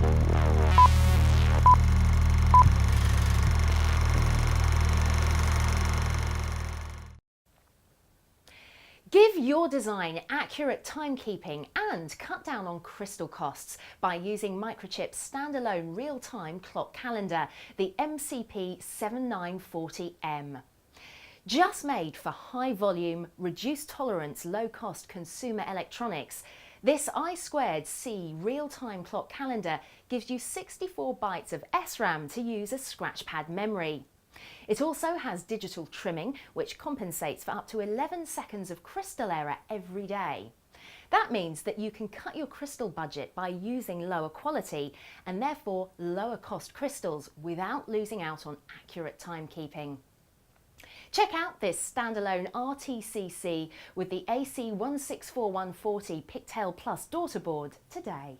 Give your design accurate timekeeping and cut down on crystal costs by using Microchip's standalone real-time clock calendar, the MCP7940M. Just made for high-volume, reduced-tolerance, low-cost consumer electronics, this I2C real-time clock calendar gives you 64 bytes of SRAM to use as scratchpad memory. It also has digital trimming, which compensates for up to 11 seconds of crystal error every day. That means that you can cut your crystal budget by using lower quality and therefore lower cost crystals without losing out on accurate timekeeping. Check out this standalone RTCC with the AC164-140 Pigtail Plus daughter board today.